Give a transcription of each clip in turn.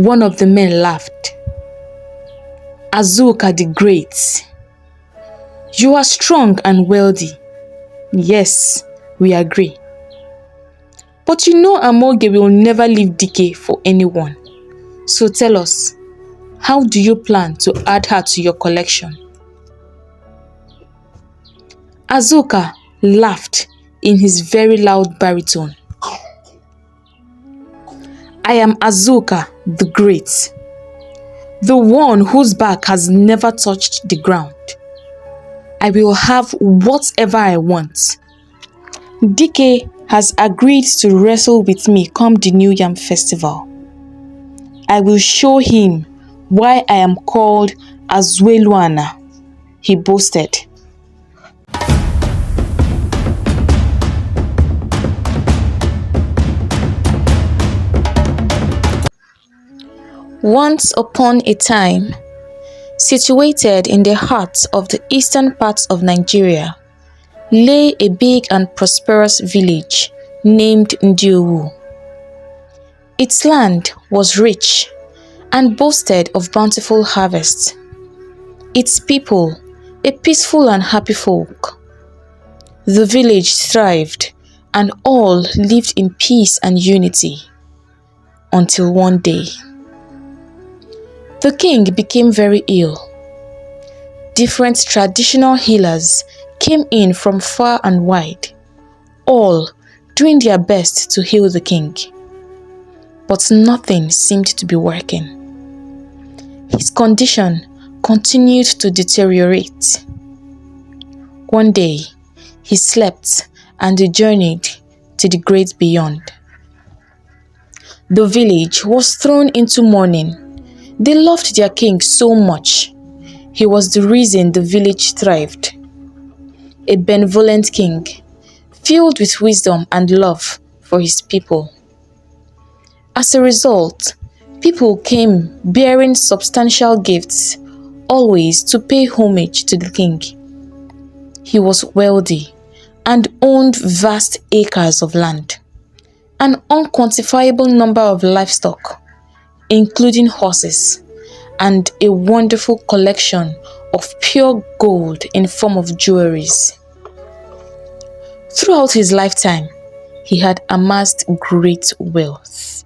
One of the men laughed. Azuka the Great, you are strong and wealthy. Yes, we agree. But you know Amoge will never leave Dike for anyone. So tell us, how do you plan to add her to your collection? Azuka laughed in his very loud baritone. I am Azuka the Great, the one whose back has never touched the ground. I will have whatever I want. Dike has agreed to wrestle with me come the New Yam Festival. I will show him why I am called Azweluana, he boasted. Once upon a time, situated in the heart of the eastern parts of Nigeria, lay a big and prosperous village named Ndiowu. Its land was rich and boasted of bountiful harvests. Its people, a peaceful and happy folk. The village thrived and all lived in peace and unity until one day. The king became very ill. Different traditional healers came in from far and wide, all doing their best to heal the king. But nothing seemed to be working. His condition continued to deteriorate. One day, he slept and journeyed to the great beyond. The village was thrown into mourning. They loved their king so much. He was the reason the village thrived. A benevolent king, filled with wisdom and love for his people. As a result, people came bearing substantial gifts, always to pay homage to the king. He was wealthy and owned vast acres of land, an unquantifiable number of livestock, including horses, and a wonderful collection of pure gold in form of jewelries. Throughout his lifetime, he had amassed great wealth.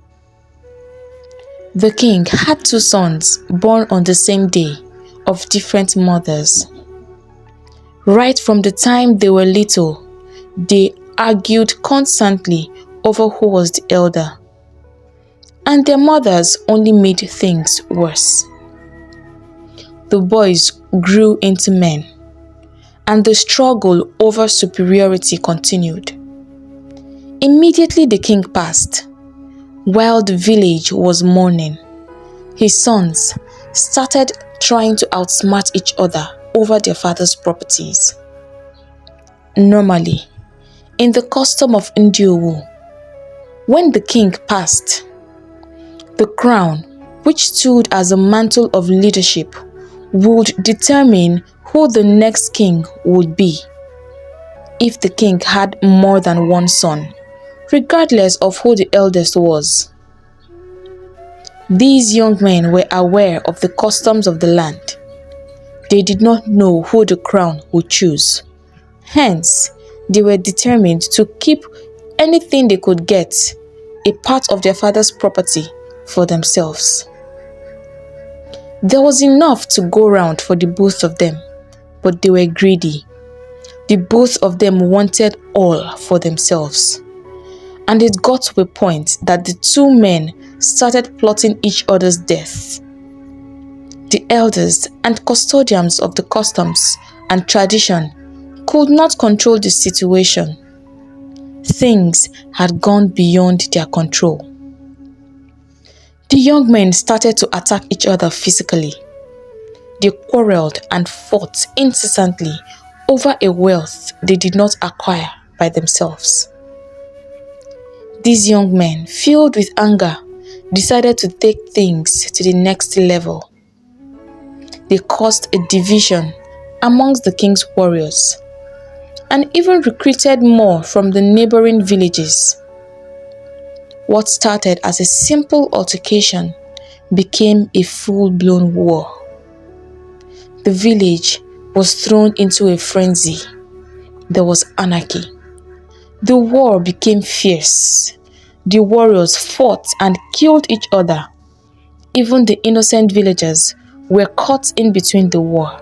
The king had 2 sons born on the same day of different mothers. Right from the time they were little, they argued constantly over who was the elder. And their mothers only made things worse. The boys grew into men, and the struggle over superiority continued. Immediately the king passed, while the village was mourning, his sons started trying to outsmart each other over their father's properties. Normally, in the custom of Ndiowu, when the king passed, the crown, which stood as a mantle of leadership, would determine who the next king would be. If the king had more than one son, regardless of who the eldest was. These young men were aware of the customs of the land. They did not know who the crown would choose. Hence, they were determined to keep anything they could get, a part of their father's property, for themselves. There was enough to go round for the both of them, but they were greedy. The both of them wanted all for themselves. And it got to a point that the 2 men started plotting each other's death. The elders and custodians of the customs and tradition could not control the situation. Things had gone beyond their control. The young men started to attack each other physically. They quarreled and fought incessantly over a wealth they did not acquire by themselves. These young men, filled with anger, decided to take things to the next level. They caused a division amongst the king's warriors and even recruited more from the neighboring villages. What started as a simple altercation became a full-blown war. The village was thrown into a frenzy. There was anarchy. The war became fierce. The warriors fought and killed each other. Even the innocent villagers were caught in between the war.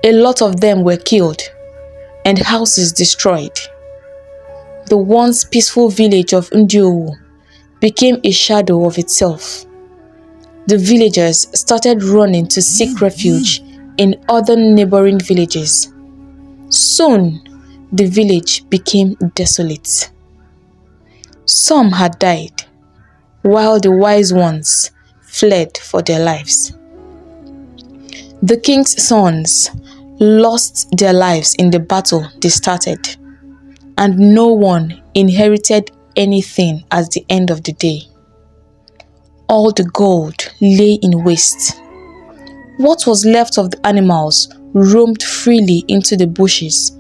A lot of them were killed and houses destroyed. The once peaceful village of Ndiowu became a shadow of itself. The villagers started running to seek refuge in other neighboring villages. Soon, the village became desolate. Some had died, while the wise ones fled for their lives. The king's sons lost their lives in the battle they started, and no one inherited anything at the end of the day. All the gold lay in waste. What was left of the animals roamed freely into the bushes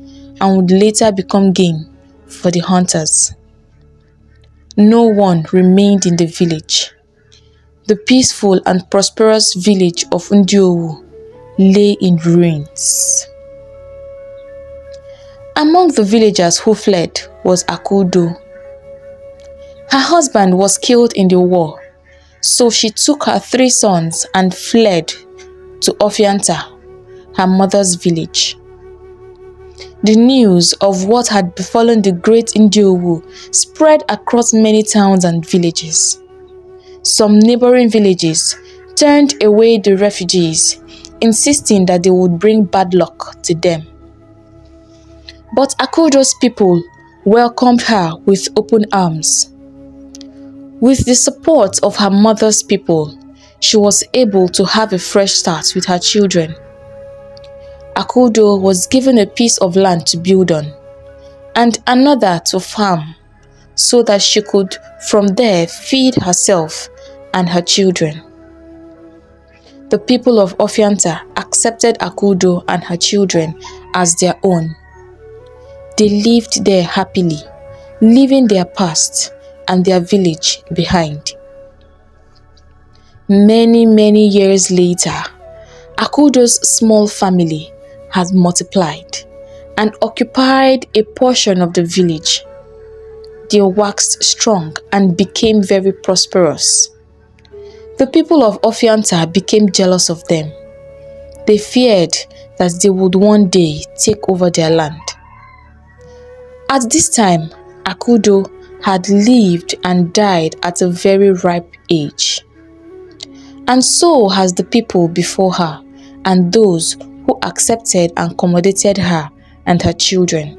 and would later become game for the hunters. No one remained in the village. The peaceful and prosperous village of Ndiowu lay in ruins. Among the villagers who fled was Akudo. Her husband was killed in the war, so she took her 3 sons and fled to Ofianta, her mother's village. The news of what had befallen the great Ndiowu spread across many towns and villages. Some neighboring villages turned away the refugees, insisting that they would bring bad luck to them. But Akudo's people welcomed her with open arms. With the support of her mother's people, she was able to have a fresh start with her children. Akudo was given a piece of land to build on, and another to farm, so that she could from there feed herself and her children. The people of Ofianta accepted Akudo and her children as their own. They lived there happily, leaving their past and their village behind. Many years later, Akudo's small family had multiplied and occupied a portion of the village. They waxed strong and became very prosperous. The people of Ofianta became jealous of them. They feared that they would one day take over their land. At this time, Akudo had lived and died at a very ripe age. And so has the people before her and those who accepted and accommodated her and her children.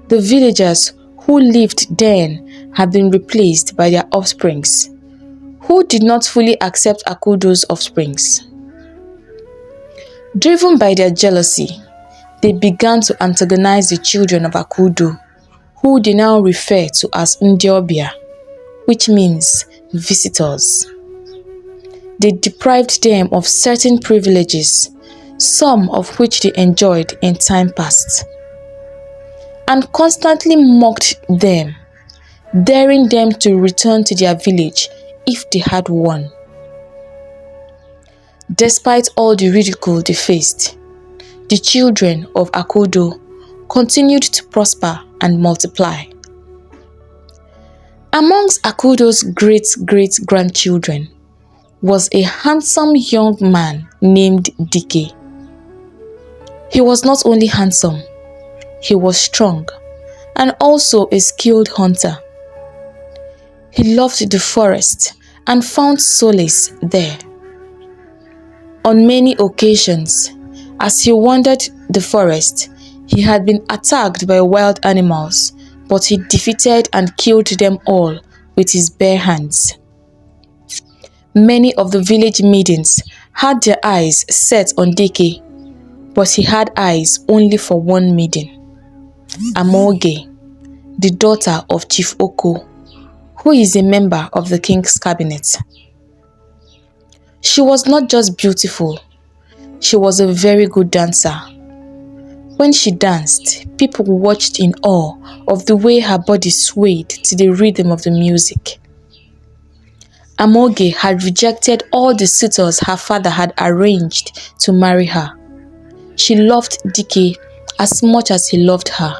The villagers who lived then have been replaced by their offsprings, who did not fully accept Akudo's offsprings. Driven by their jealousy, they began to antagonize the children of Akudo, who they now refer to as Ndiobia, which means visitors. They deprived them of certain privileges, some of which they enjoyed in time past, and constantly mocked them, daring them to return to their village if they had one. Despite all the ridicule they faced, the children of Akudo continued to prosper and multiply. Amongst Akudo's great-great-grandchildren was a handsome young man named Dike. He was not only handsome, he was strong and also a skilled hunter. He loved the forest and found solace there. On many occasions, as he wandered the forest, he had been attacked by wild animals, but he defeated and killed them all with his bare hands. Many of the village maidens had their eyes set on Dike, but he had eyes only for one maiden, Amoge, the daughter of Chief Oko, who is a member of the king's cabinet. She was not just beautiful, she was a very good dancer. When she danced, people watched in awe of the way her body swayed to the rhythm of the music. Amoge had rejected all the suitors her father had arranged to marry her. She loved Dike as much as he loved her,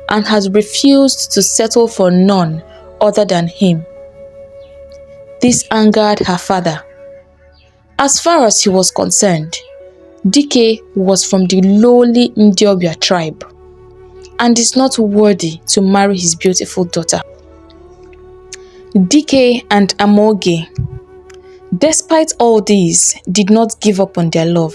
and had refused to settle for none other than him. This angered her father. As far as he was concerned, Dike was from the lowly Ndiobia tribe and is not worthy to marry his beautiful daughter. Dike and Amoge, despite all this, did not give up on their love.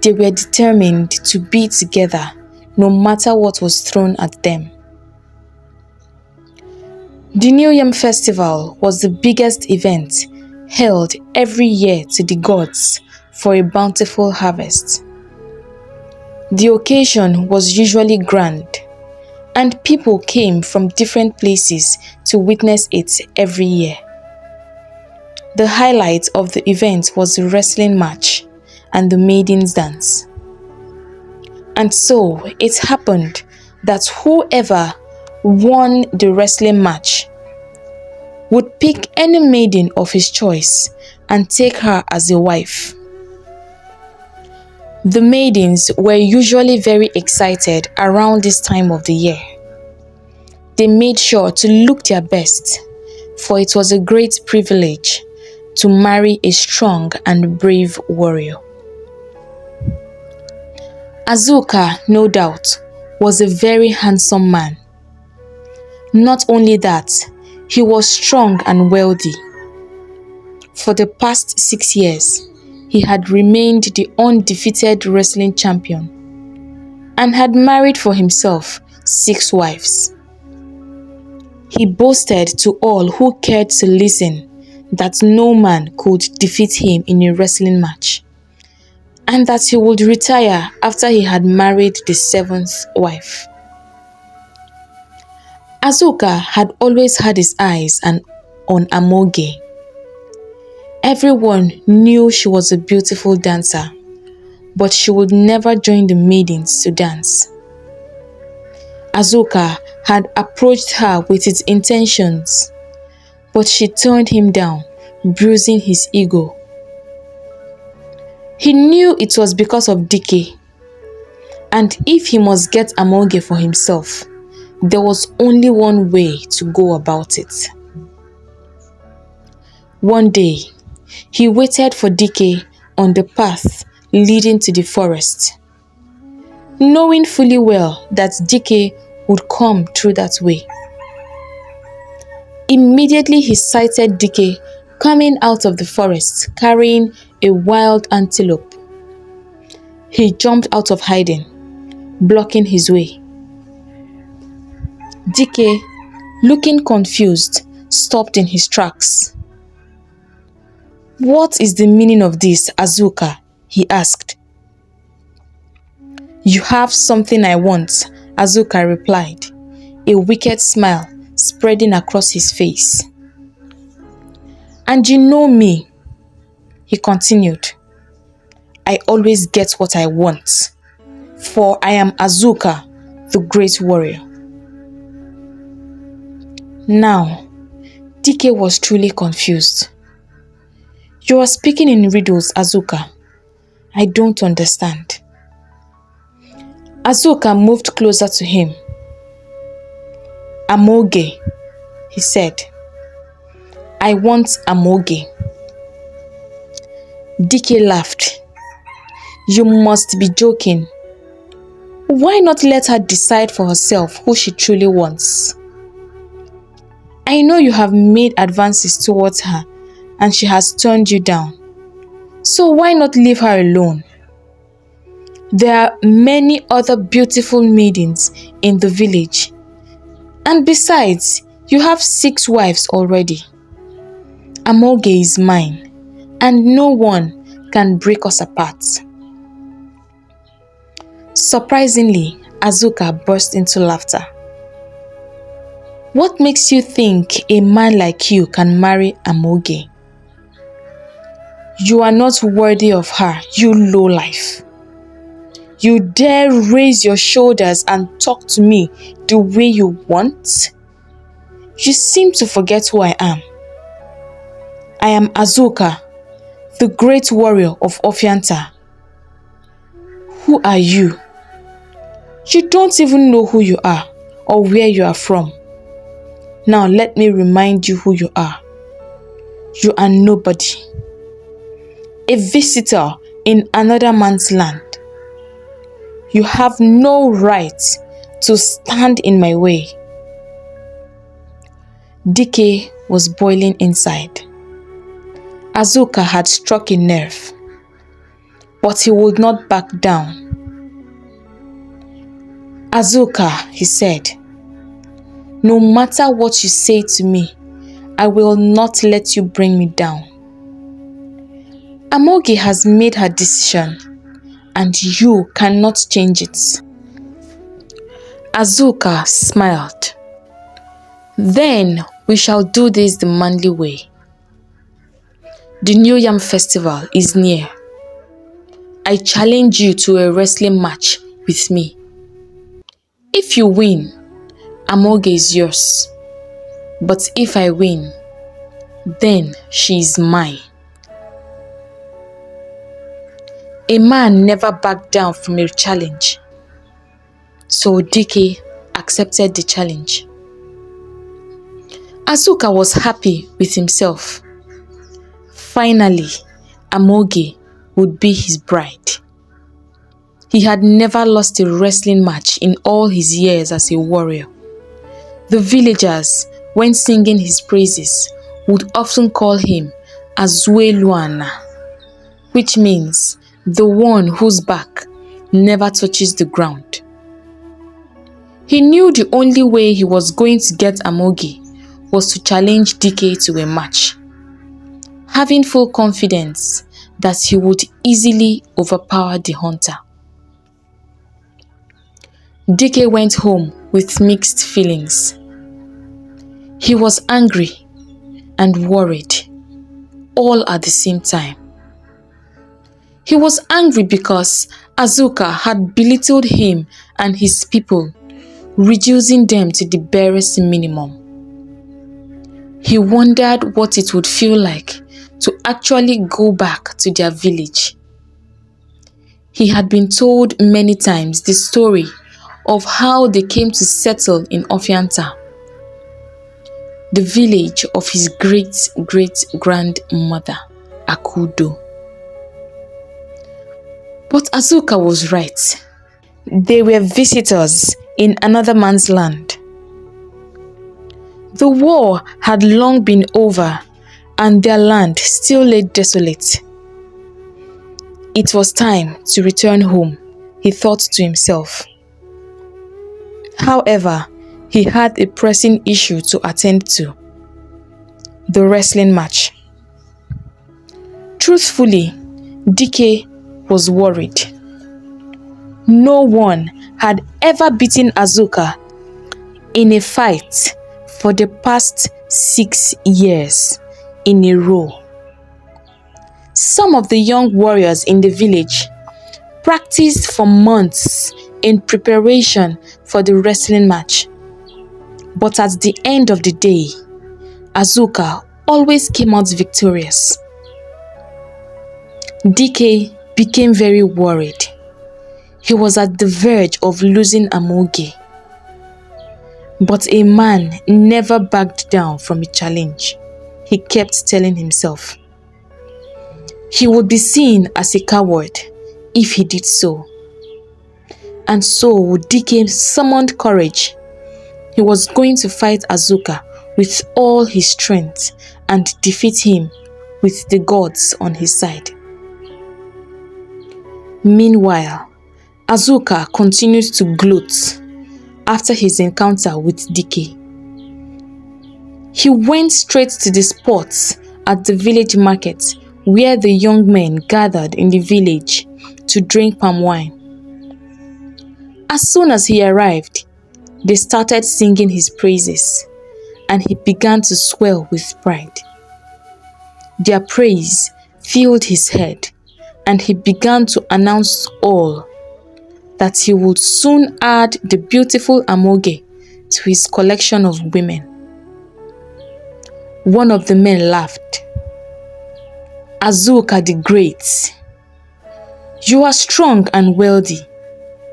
They were determined to be together no matter what was thrown at them. The New Yam Festival was the biggest event held every year to the gods for a bountiful harvest. The occasion was usually grand, and people came from different places to witness it every year. The highlight of the event was the wrestling match and the maidens' dance. And so it happened that whoever won the wrestling match would pick any maiden of his choice and take her as a wife. The maidens were usually very excited around this time of the year. They made sure to look their best, for it was a great privilege to marry a strong and brave warrior. Azuka, no doubt, was a very handsome man. Not only that, he was strong and wealthy. For the past 6 years, he had remained the undefeated wrestling champion and had married for himself 6 wives. He boasted to all who cared to listen that no man could defeat him in a wrestling match, and that he would retire after he had married the 7th wife. Azuka had always had his eyes on Amoge. Everyone knew she was a beautiful dancer, but she would never join the maidens to dance. Azuka had approached her with its intentions, but she turned him down, bruising his ego. He knew it was because of Dike, and if he must get Amoge for himself, there was only one way to go about it. One day, he waited for Dike on the path leading to the forest, knowing fully well that Dike would come through that way. Immediately he sighted Dike coming out of the forest carrying a wild antelope. He jumped out of hiding, blocking his way. Dike, looking confused, stopped in his tracks. "What is the meaning of this, Azuka?" he asked. "You have something I want," Azuka replied, a wicked smile spreading across his face. "And you know me," he continued. "I always get what I want, for I am Azuka, the great warrior." Now, Dike was truly confused. "You are speaking in riddles, Azuka. I don't understand." Azuka moved closer to him. "Amoge," he said. "I want Amoge." Dike laughed. "You must be joking. Why not let her decide for herself who she truly wants? I know you have made advances towards her and she has turned you down. So why not leave her alone? There are many other beautiful maidens in the village. And besides, you have 6 wives already. Amoge is mine, and no one can break us apart." Surprisingly, Azuka burst into laughter. "What makes you think a man like you can marry Amoge? You are not worthy of her, you lowlife. You dare raise your shoulders and talk to me the way you want? You seem to forget who I am." I am Azuka, the great warrior of Ofianta. Who are you? You don't even know who you are or where you are from. Now let me remind you who you are. You are nobody. A visitor in another man's land. You have no right to stand in my way. Dike was boiling inside. Azuka had struck a nerve, but he would not back down. Azuka, he said, no matter what you say to me, I will not let you bring me down. Amoge has made her decision, and you cannot change it. Azuka smiled. Then we shall do this the manly way. The New Yam Festival is near. I challenge you to a wrestling match with me. If you win, Amoge is yours. But if I win, then she is mine. A man never backed down from a challenge. So Dike accepted the challenge. Azuka was happy with himself. Finally, Amoge would be his bride. He had never lost a wrestling match in all his years as a warrior. The villagers, when singing his praises, would often call him Azueluana, which means the one whose back never touches the ground. He knew the only way he was going to get Amoge was to challenge Dike to a match, having full confidence that he would easily overpower the hunter. Dike went home with mixed feelings. He was angry and worried all at the same time. He was angry because Azuka had belittled him and his people, reducing them to the barest minimum. He wondered what it would feel like to actually go back to their village. He had been told many times the story of how they came to settle in Ofianta, the village of his great-great-grandmother, Akudo. But Azuka was right. They were visitors in another man's land. The war had long been over and their land still lay desolate. It was time to return home, he thought to himself. However, he had a pressing issue to attend to: the wrestling match. Truthfully, Dike was worried. No one had ever beaten Azuka in a fight for the past 6 years in a row. Some of the young warriors in the village practiced for months in preparation for the wrestling match. But at the end of the day, Azuka always came out victorious. Dike became very worried. He was at the verge of losing Amoge. But a man never backed down from a challenge, he kept telling himself. He would be seen as a coward if he did so. And so Dike summoned courage. He was going to fight Azuka with all his strength and defeat him with the gods on his side. Meanwhile, Azuka continued to gloat after his encounter with Dike. He went straight to the spot at the village market where the young men gathered in the village to drink palm wine. As soon as he arrived, they started singing his praises, and he began to swell with pride. Their praise filled his head, and he began to announce all that he would soon add the beautiful Amoge to his collection of women. One of the men laughed. Azuka the Great. You are strong and wealthy.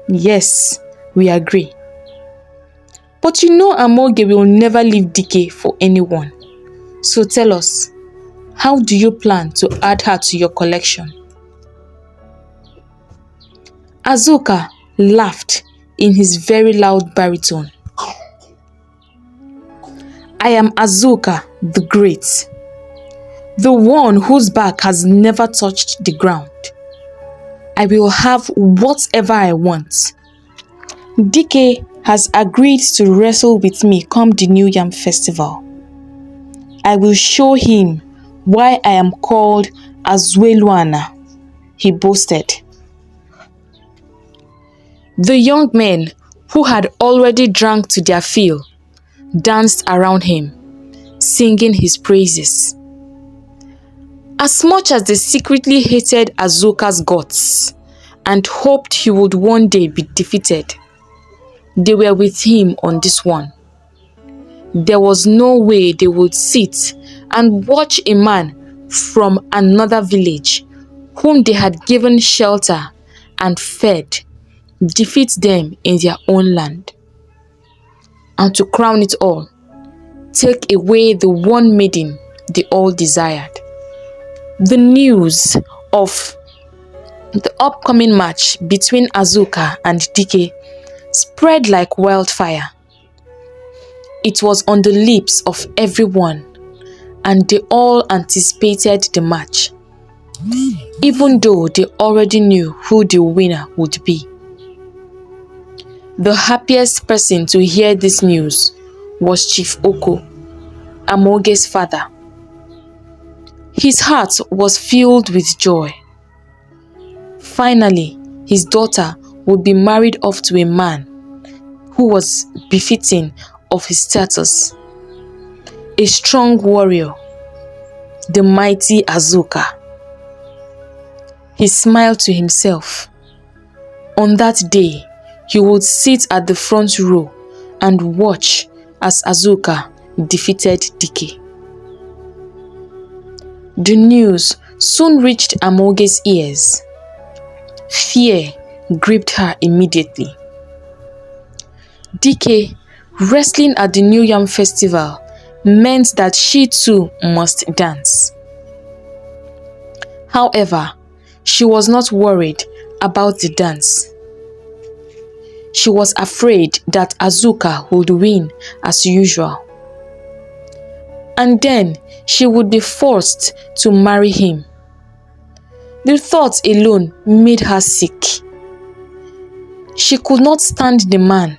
Yes, we agree. But you know Amoge will never leave Dike for anyone. So tell us, how do you plan to add her to your collection? Azuka laughed in his very loud baritone. I am Azuka the Great, the one whose back has never touched the ground. I will have whatever I want. Dike has agreed to wrestle with me come the New Yam Festival. I will show him why I am called Azueluana, he boasted. The young men, who had already drank to their fill, danced around him, singing his praises. As much as they secretly hated Azuka's guts and hoped he would one day be defeated, they were with him on this one. There was no way they would sit and watch a man from another village, whom they had given shelter and fed, defeat them in their own land. And to crown it all, take away the one maiden they all desired. The news of the upcoming match between Azuka and Dike spread like wildfire. It was on the lips of everyone, and they all anticipated the match, even though they already knew who the winner would be. The happiest person to hear this news was Chief Oko, Amoge's father. His heart was filled with joy. Finally, his daughter would be married off to a man who was befitting of his status. A strong warrior, the mighty Azuka. He smiled to himself. On that day, he would sit at the front row and watch as Azuka defeated Dike. The news soon reached Amoge's ears. Fear gripped her immediately. Dike wrestling at the New Yam Festival meant that she too must dance. However, she was not worried about the dance. She was afraid that Azuka would win as usual. And then she would be forced to marry him. The thought alone made her sick. She could not stand the man.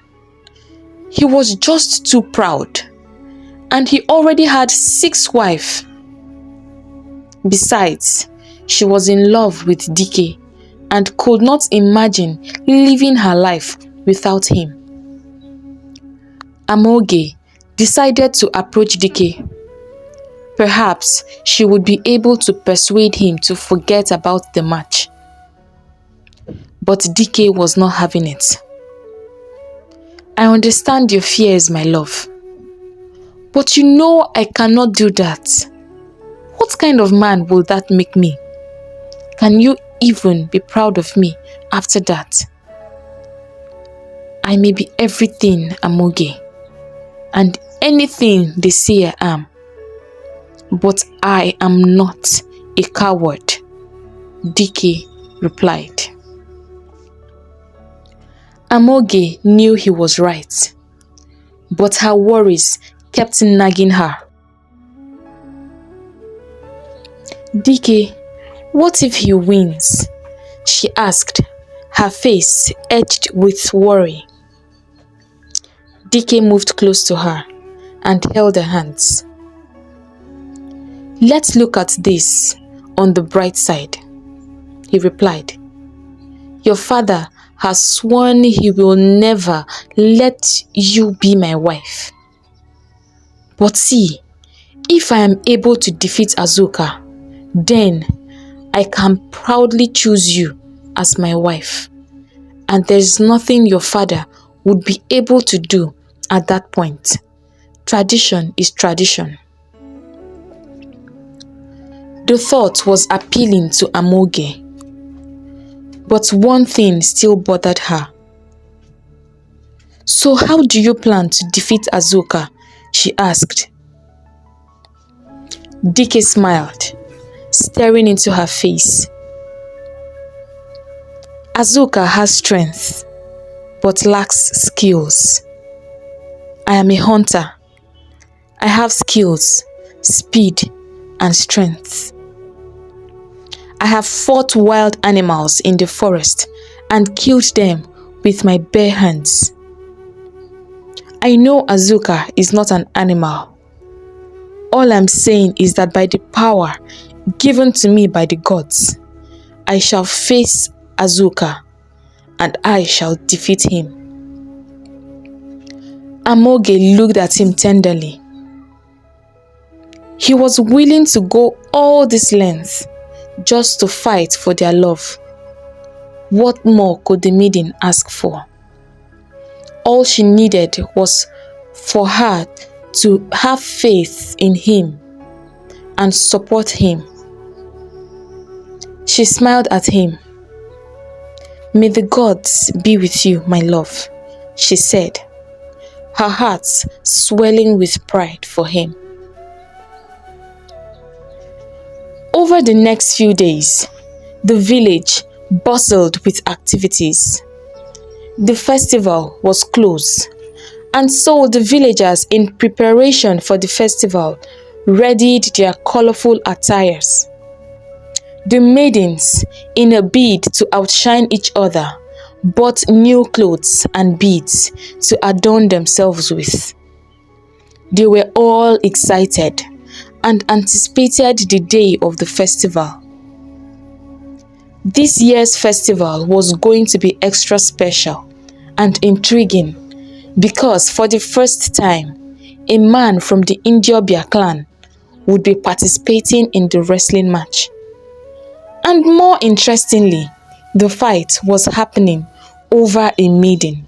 He was just too proud, and he already had 6 wives. Besides, she was in love with Dike and could not imagine living her life without him. Amoge decided to approach Dike. Perhaps she would be able to persuade him to forget about the match. But Dike was not having it. I understand your fears, my love. But you know I cannot do that. What kind of man will that make me? Can you even be proud of me after that? I may be everything, Amoge, and anything they say I am. But I am not a coward, Dike replied. Amoge knew he was right, but her worries kept nagging her. Dike, what if he wins? She asked, her face edged with worry. Dike moved close to her and held her hands. Let's look at this on the bright side, he replied. Your father has sworn he will never let you be my wife. But see, if I am able to defeat Azuka, then I can proudly choose you as my wife. And there is nothing your father would be able to do at that point. Tradition is tradition. The thought was appealing to Amoge, but one thing still bothered her. "So how do you plan to defeat Azuka?" she asked. Dike smiled, staring into her face. "Azuka has strength, but lacks skills. I am a hunter. I have skills, speed, and strength. I have fought wild animals in the forest and killed them with my bare hands. I know Azuka is not an animal. All I'm saying is that by the power given to me by the gods, I shall face Azuka and I shall defeat him." Amoge looked at him tenderly. He was willing to go all this length just to fight for their love. What more could the maiden ask for? All she needed was for her to have faith in him and support him. She smiled at him. "May the gods be with you, my love," she said, her heart swelling with pride for him. Over the next few days, the village bustled with activities. The festival was close, and so the villagers, in preparation for the festival, readied their colorful attires. The maidens, in a bid to outshine each other, bought new clothes and beads to adorn themselves with. They were all excited and anticipated the day of the festival. This year's festival was going to be extra special and intriguing because for the first time, a man from the Indiobia clan would be participating in the wrestling match. And more interestingly, the fight was happening over a maiden.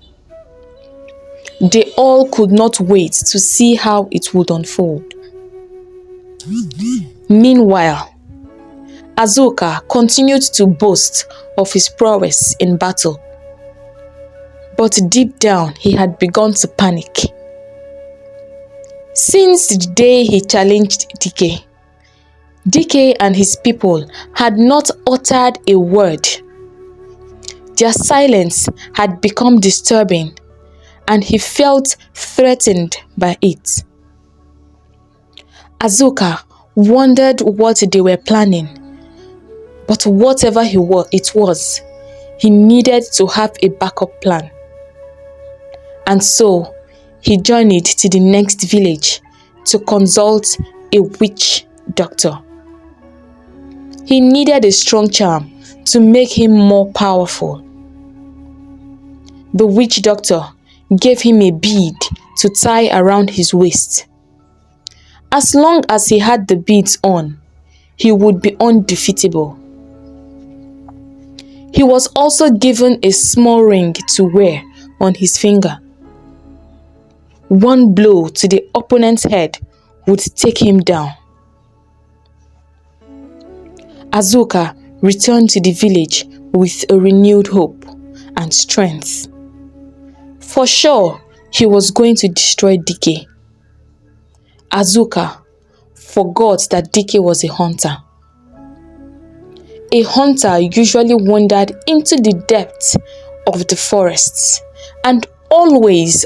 They all could not wait to see how it would unfold. Meanwhile, Azuka continued to boast of his prowess in battle. But deep down, he had begun to panic. Since the day he challenged Dike and his people had not uttered a word. Their silence had become disturbing, and he felt threatened by it. Azuka wondered what they were planning, but whatever it was, he needed to have a backup plan. And so, he journeyed to the next village to consult a witch doctor. He needed a strong charm to make him more powerful. The witch doctor gave him a bead to tie around his waist. As long as he had the beads on, he would be undefeatable. He was also given a small ring to wear on his finger. One blow to the opponent's head would take him down. Azuka returned to the village with a renewed hope and strength. For sure, he was going to destroy Dike. Azuka forgot that Dike was a hunter. A hunter usually wandered into the depths of the forests and always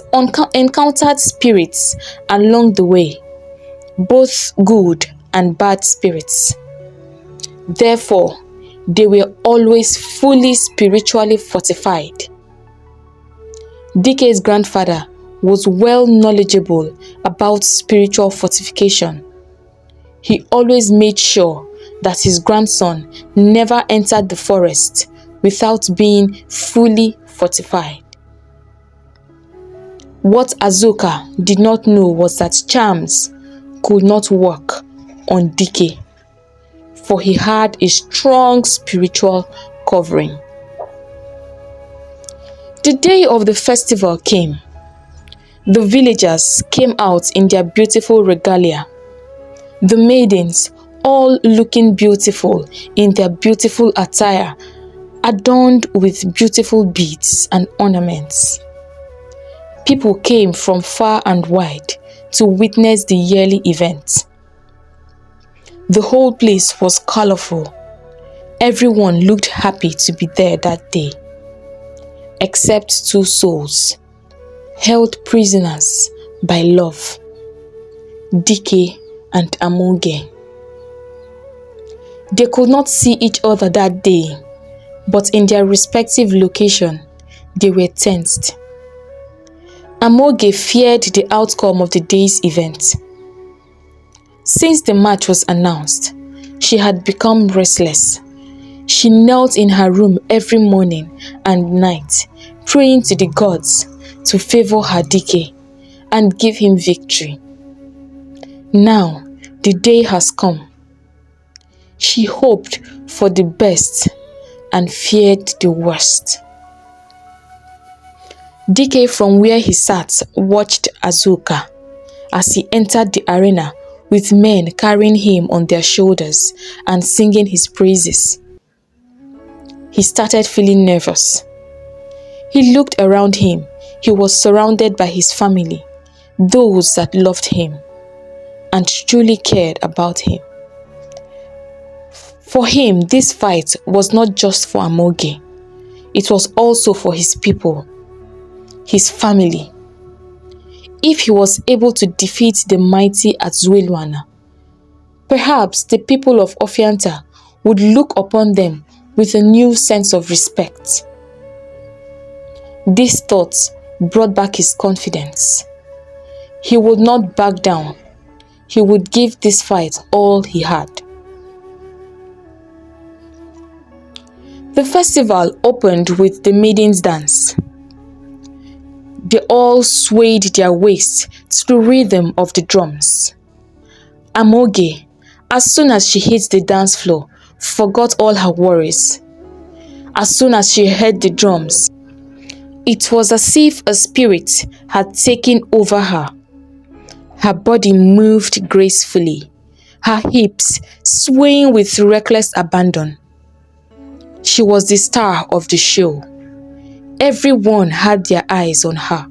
encountered spirits along the way, both good and bad spirits. Therefore, they were always fully spiritually fortified. Dike's grandfather was well knowledgeable about spiritual fortification. He always made sure that his grandson never entered the forest without being fully fortified. What Azuka did not know was that charms could not work on Dike, for he had a strong spiritual covering. The day of the festival came. The villagers came out in their beautiful regalia. The maidens all looking beautiful in their beautiful attire, adorned with beautiful beads and ornaments. People came from far and wide to witness the yearly event. The whole place was colorful. Everyone looked happy to be there that day, except two souls, held prisoners by love, Dike and Amoge. They could not see each other that day, but in their respective location, they were tensed. Amoge feared the outcome of the day's event. Since the match was announced, she had become restless. She knelt in her room every morning and night, praying to the gods to favor her Dike and give him victory. Now, the day has come. She hoped for the best and feared the worst. Dike from where he sat watched Azuka as he entered the arena with men carrying him on their shoulders and singing his praises. He started feeling nervous. He looked around him. He was surrounded by his family, those that loved him and truly cared about him. For him, this fight was not just for Amoge. It was also for his people, his family. If he was able to defeat the mighty Azulwana, perhaps the people of Ofianta would look upon them with a new sense of respect. These thoughts brought back his confidence. He would not back down. He would give this fight all he had. The festival opened with the maidens' dance. They all swayed their waists to the rhythm of the drums. Amoge, as soon as she hit the dance floor, forgot all her worries. As soon as she heard the drums, it was as if a spirit had taken over her. Her body moved gracefully, her hips swaying with reckless abandon. She was the star of the show. Everyone had their eyes on her.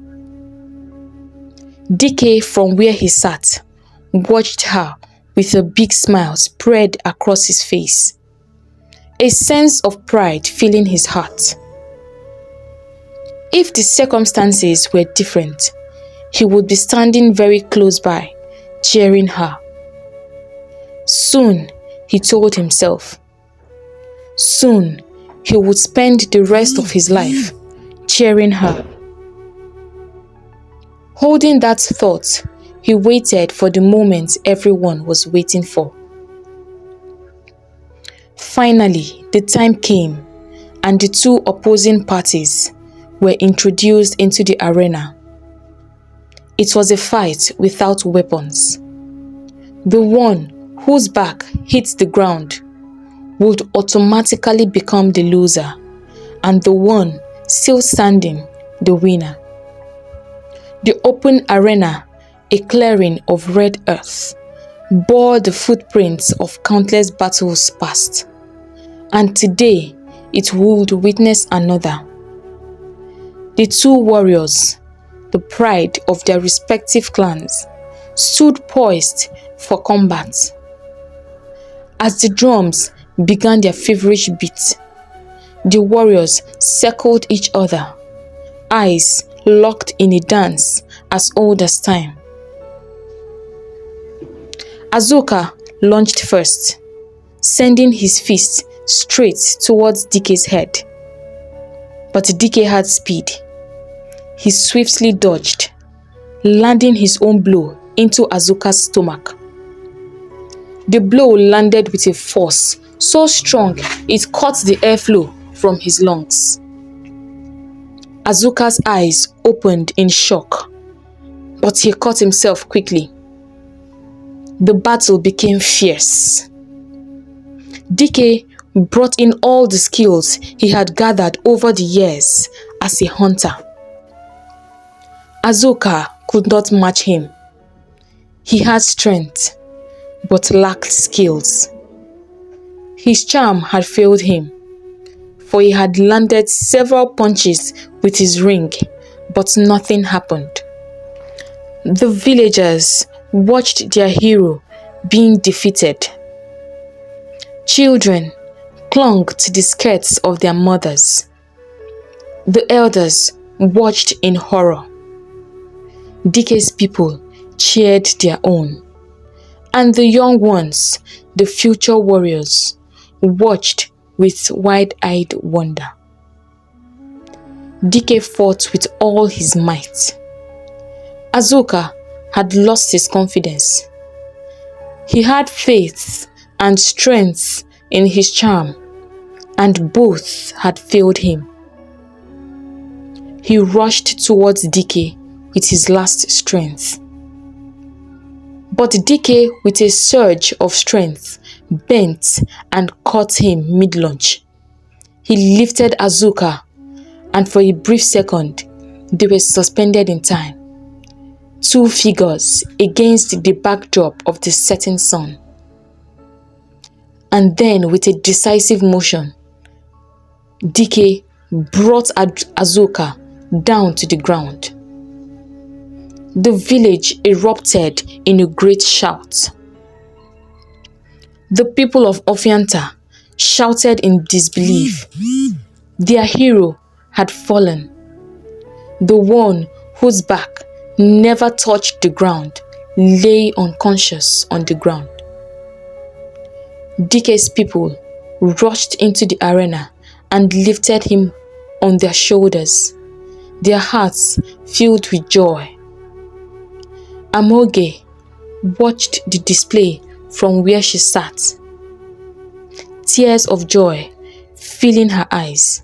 Dike from where he sat watched her with a big smile spread across his face, a sense of pride filling his heart. If the circumstances were different, he would be standing very close by, cheering her. Soon, he told himself, soon he would spend the rest of his life cheering her. Holding that thought, he waited for the moment everyone was waiting for. Finally, the time came and the two opposing parties were introduced into the arena. It was a fight without weapons. The one whose back hit the ground would automatically become the loser, and the one still standing, the winner. The open arena, a clearing of red earth, bore the footprints of countless battles past, and today it would witness another. The two warriors, the pride of their respective clans, stood poised for combat. As the drums began their feverish beat, the warriors circled each other, eyes locked in a dance as old as time. Azuka launched first, sending his fist straight towards Dike's head. But Dike had speed. He swiftly dodged, landing his own blow into Azuka's stomach. The blow landed with a force so strong it cut the airflow from his lungs. Azuka's eyes opened in shock, but he caught himself quickly. The battle became fierce. Dike brought in all the skills he had gathered over the years as a hunter. Azuka could not match him. He had strength, but lacked skills. His charm had failed him, for he had landed several punches with his ring, but nothing happened. The villagers watched their hero being defeated. Children clung to the skirts of their mothers. The elders watched in horror. Dike's people cheered their own, and the young ones, the future warriors, watched with wide-eyed wonder. Dike fought with all his might. Azuka had lost his confidence. He had faith and strength in his charm, and both had failed him. He rushed towards Dike with his last strength. But Dike, with a surge of strength, bent and caught him mid-launch. He lifted Azuka, and for a brief second, they were suspended in time. Two figures against the backdrop of the setting sun. And then, with a decisive motion, Dike brought Azuka down to the ground. The village erupted in a great shout. The people of Ofianta shouted in disbelief. Their hero had fallen. The one whose back never touched the ground lay unconscious on the ground. Dike's people rushed into the arena and lifted him on their shoulders, their hearts filled with joy. Amoge watched the display from where she sat, tears of joy filling her eyes.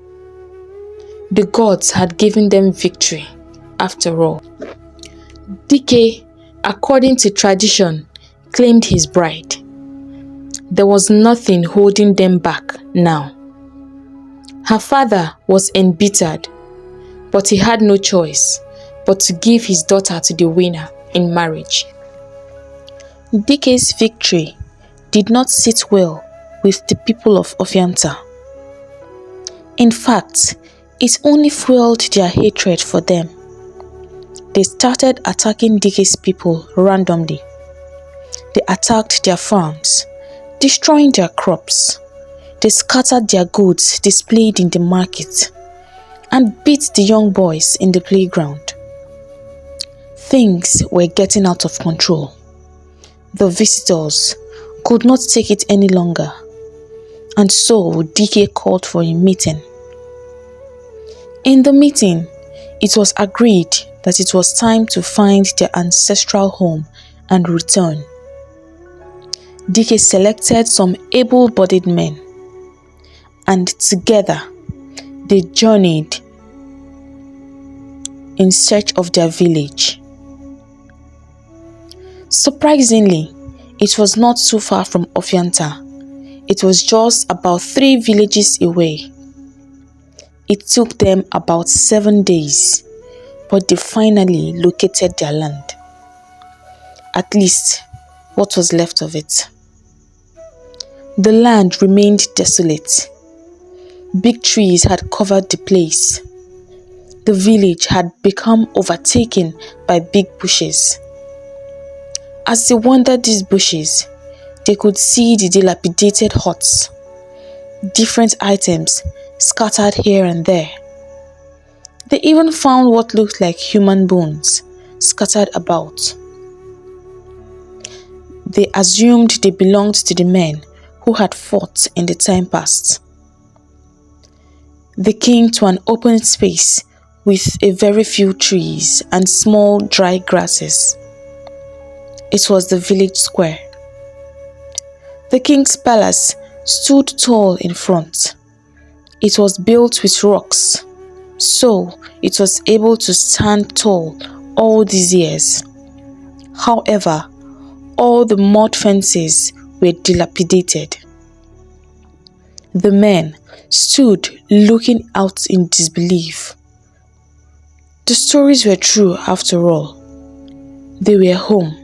The gods had given them victory after all. Dike, according to tradition, claimed his bride. There was nothing holding them back now. Her father was embittered, but he had no choice but to give his daughter to the winner in marriage. Dike's victory did not sit well with the people of Ofianta. In fact, it only fueled their hatred for them. They started attacking Dike's people randomly. They attacked their farms, destroying their crops. They scattered their goods displayed in the market and beat the young boys in the playground. Things were getting out of control. The visitors could not take it any longer, and so Dike called for a meeting. In the meeting, it was agreed that it was time to find their ancestral home and return. Dike selected some able-bodied men, and together they journeyed in search of their village. Surprisingly, it was not too far from Ofianta. It was just about 3 villages away. It took them about 7 days, but they finally located their land. At least, what was left of it. The land remained desolate. Big trees had covered the place. The village had become overtaken by big bushes. As they wandered these bushes, they could see the dilapidated huts, different items scattered here and there. They even found what looked like human bones scattered about. They assumed they belonged to the men who had fought in the time past. They came to an open space with a very few trees and small dry grasses. It was the village square. The king's palace stood tall in front. It was built with rocks, so it was able to stand tall all these years. However, all the mud fences were dilapidated. The men stood looking out in disbelief. The stories were true after all. They were home,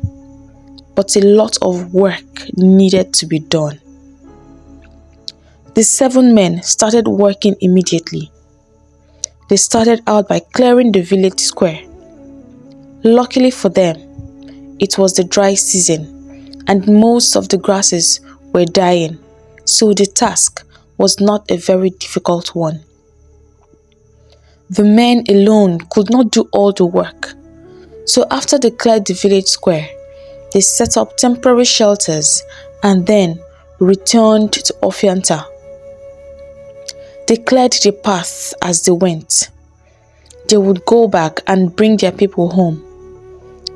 but a lot of work needed to be done. The 7 men started working immediately. They started out by clearing the village square. Luckily for them, it was the dry season and most of the grasses were dying, so the task was not a very difficult one. The men alone could not do all the work, so after they cleared the village square, they set up temporary shelters and then returned to Ofianta. They cleared the path as they went. They would go back and bring their people home.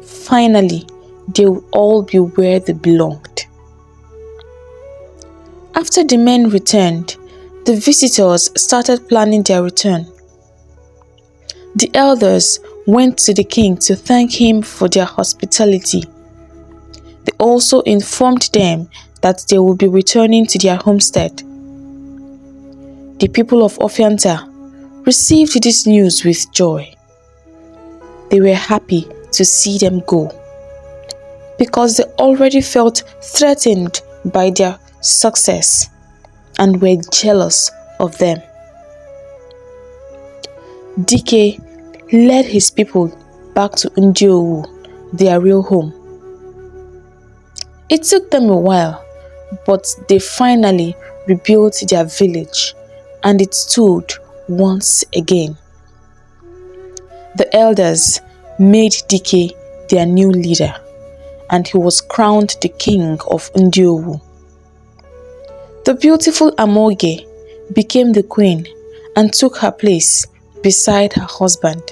Finally, they would all be where they belonged. After the men returned, the visitors started planning their return. The elders went to the king to thank him for their hospitality. They also informed them that they would be returning to their homestead. The people of Ofianta received this news with joy. They were happy to see them go because they already felt threatened by their success and were jealous of them. Dike led his people back to Ndiowu, their real home. It took them a while, but they finally rebuilt their village and it stood once again. The elders made Dike their new leader and he was crowned the king of Ndiowu. The beautiful Amoge became the queen and took her place beside her husband.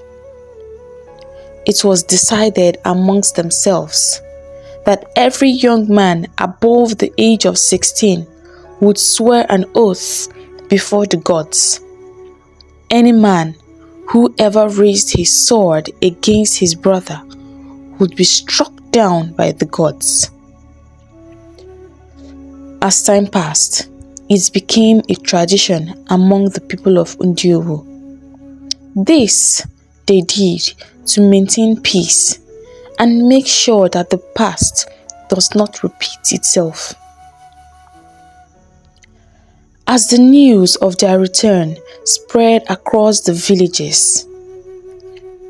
It was decided amongst themselves that every young man above the age of 16 would swear an oath before the gods. Any man who ever raised his sword against his brother would be struck down by the gods. As time passed, it became a tradition among the people of Ndiowu. This they did to maintain peace and make sure that the past does not repeat itself. As the news of their return spread across the villages,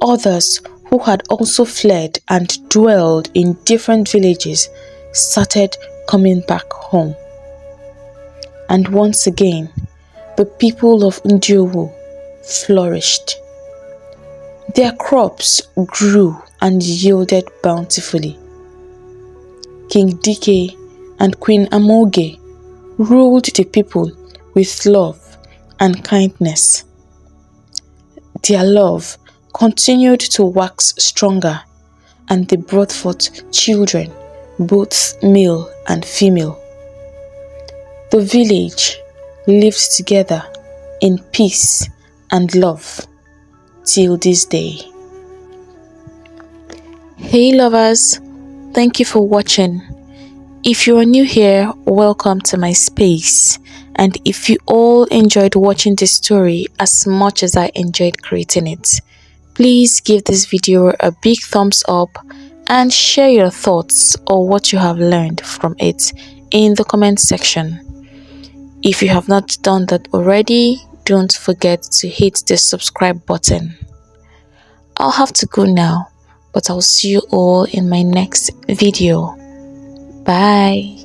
others who had also fled and dwelled in different villages started coming back home. And once again, the people of Ndiowu flourished. Their crops grew and yielded bountifully. King Dike and Queen Amoge ruled the people with love and kindness. Their love continued to wax stronger and they brought forth children, both male and female. The village lived together in peace and love till this day. Hey lovers, thank you for watching. If you are new here, welcome to my space. And if you all enjoyed watching this story as much as I enjoyed creating it, please give this video a big thumbs up and share your thoughts or what you have learned from it in the comment section. If you have not done that already, don't forget to hit the subscribe button. I'll have to go now, but I'll see you all in my next video. Bye.